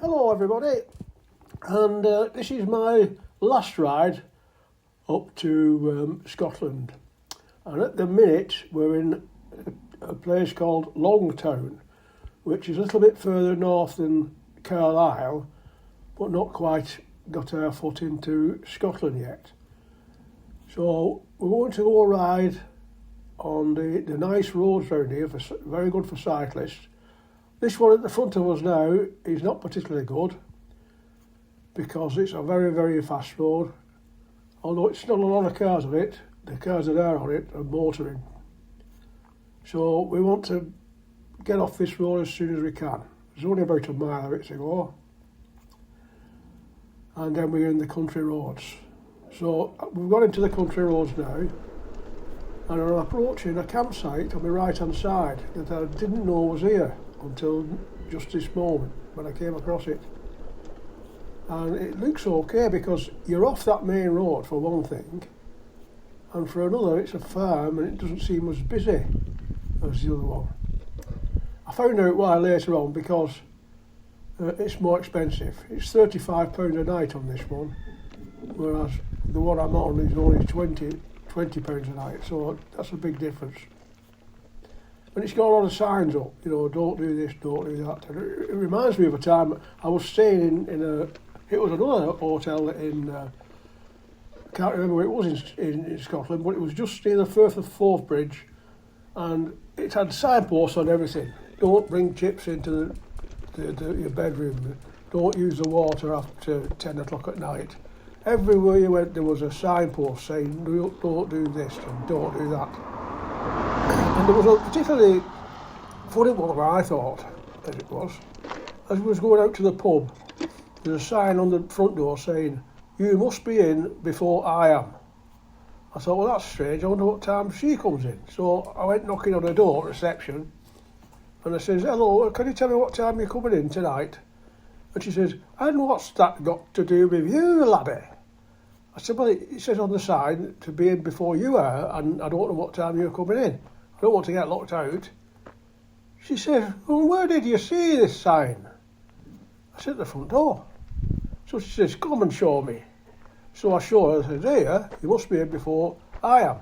Hello everybody, and this is my last ride up to Scotland, and at the minute we're in a place called Longtown, which is a little bit further north than Carlisle, but not quite got our foot into Scotland yet. So we're going to go ride on the nice roads around here, very good for cyclists. This one at the front of us now is not particularly good because it's a very, very fast road. Although it's not a lot of cars on it, the cars that are on it are motoring. So we want to get off this road as soon as we can. There's only about a mile of it to go. And then we're in the country roads. So we've got into the country roads now, and I'm approaching a campsite on the right hand side that I didn't know was here until just this moment when I came across it. And it looks okay because you're off that main road for one thing, and for another it's a farm and it doesn't seem as busy as the other one. I found out why later on, because it's more expensive. It's £35 a night on this one, whereas the one I'm on is only £20 a night, so that's a big difference. And it's got a lot of signs up, don't do this, don't do that. And it reminds me of a time I was staying it was another hotel in, I can't remember where it was in Scotland, but it was just near the Firth of Forth Bridge, and it had signposts on everything. Don't bring chips into your bedroom, don't use the water after 10 o'clock at night. Everywhere you went there was a signpost saying don't do this and don't do that. And there was a particularly funny one, I thought, as it was. As we was going out to the pub, there's a sign on the front door saying, "You must be in before I am." I thought, well, that's strange, I wonder what time she comes in. So I went knocking on the door, reception, and I says, "Hello, can you tell me what time you're coming in tonight?" And she says, "And what's that got to do with you, laddie?" I said, "Well, it says on the sign to be in before you are, and I don't know what time you're coming in. I don't want to get locked out." She says, "Well, where did you see this sign?" I said, "At the front door." So she says, "Come and show me." So I show her. I said, "Here, you must be in before I am."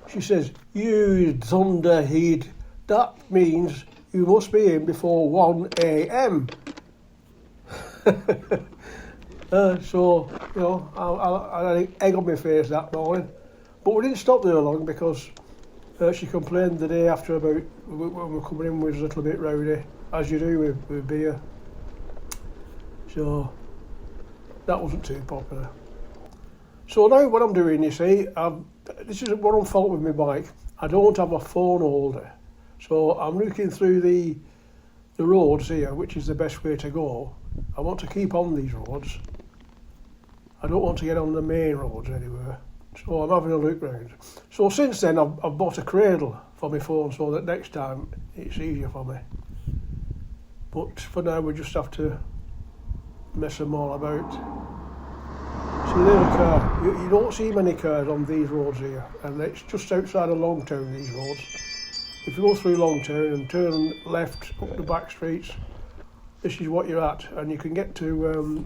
She says, "You thunderhead, that means you must be in before 1 a.m. So, I had an egg on my face that morning. But we didn't stop there long because she complained the day after about when we were coming in was a little bit rowdy, as you do with beer. So that wasn't too popular. So now what I'm doing, you see, this is what I'm fault with my bike. I don't have a phone holder. So I'm looking through the roads here, which is the best way to go. I want to keep on these roads. I don't want to get on the main roads anywhere. So I'm having a look round. So since then I've bought a cradle for my phone so that next time it's easier for me. But for now we just have to mess them all about. See, there's a car. You don't see many cars on these roads here, and it's just outside of Longtown, these roads. If you go through Longtown and turn left up the back streets, this is what you're at, and you can get to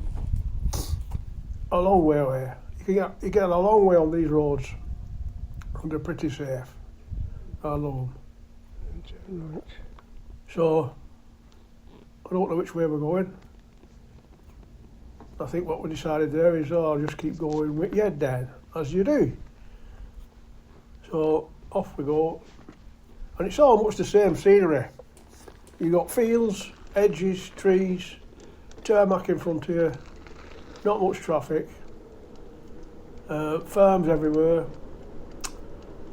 a long way away. You get a long way on these roads, and they're pretty safe. I love them. So, I don't know which way we're going. I think what we decided there is, I'll just keep going with your head down, as you do. So, off we go. And it's all much the same scenery. You've got fields, hedges, trees, tarmac in front of you, not much traffic, farms everywhere,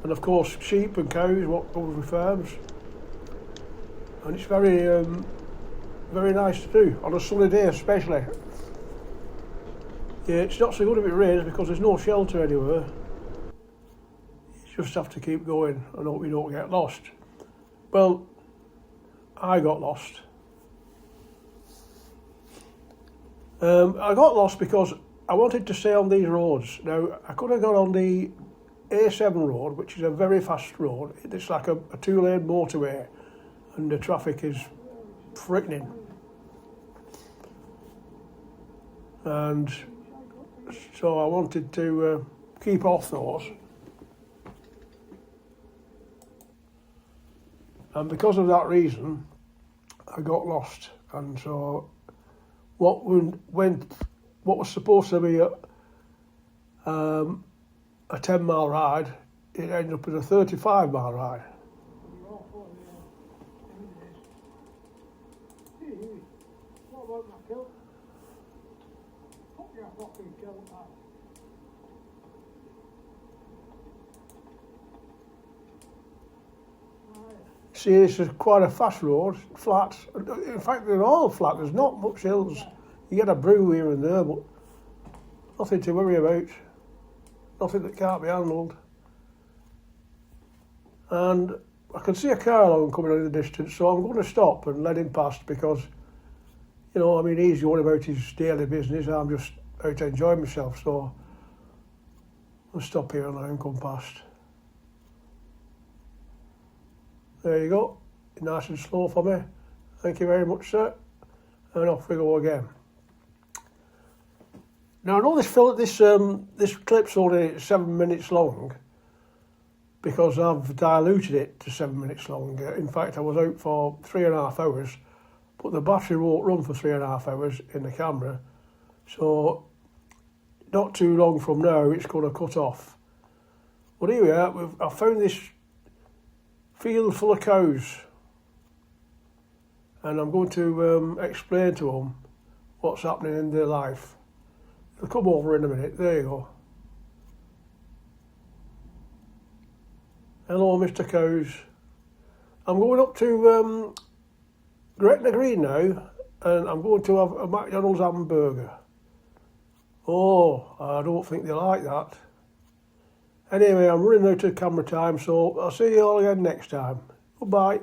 and of course sheep and cows, what goes with farms. And it's very, very nice to do, on a sunny day especially. Yeah, it's not so good if it rains because there's no shelter anywhere. You just have to keep going and hope you don't get lost. Well, I got lost. I got lost because I wanted to stay on these roads. Now, I could have gone on the A7 road, which is a very fast road. It's like a two-lane motorway, and the traffic is frightening. and so I wanted to keep off those. And because of that reason, I got lost. And so what was supposed to be a 10-mile ride, it ended up as a 35-mile ride. See, this is quite a fast road, flat. In fact, they're all flat. There's not much hills. You get a brew here and there, but nothing to worry about. Nothing that can't be handled. And I can see a car along coming in the distance, so I'm going to stop and let him past because, you know, I mean, he's going about his daily business. I'm just out enjoying myself, so I'll stop here and let him come past. There you go, nice and slow for me. Thank you very much, sir. And off we go again. Now I know this clip's only 7 minutes long because I've diluted it to 7 minutes long. In fact, I was out for 3.5 hours, but the battery won't run for 3.5 hours in the camera. So not too long from now, it's going to cut off. But here we are. I found this field full of cows, and I'm going to explain to them what's happening in their life. They'll come over in a minute. There you go. Hello, Mr. Cows. I'm going up to Gretna Green now, and I'm going to have a McDonald's hamburger. Oh, I don't think they like that. Anyway, I'm running out of camera time, so I'll see you all again next time. Goodbye.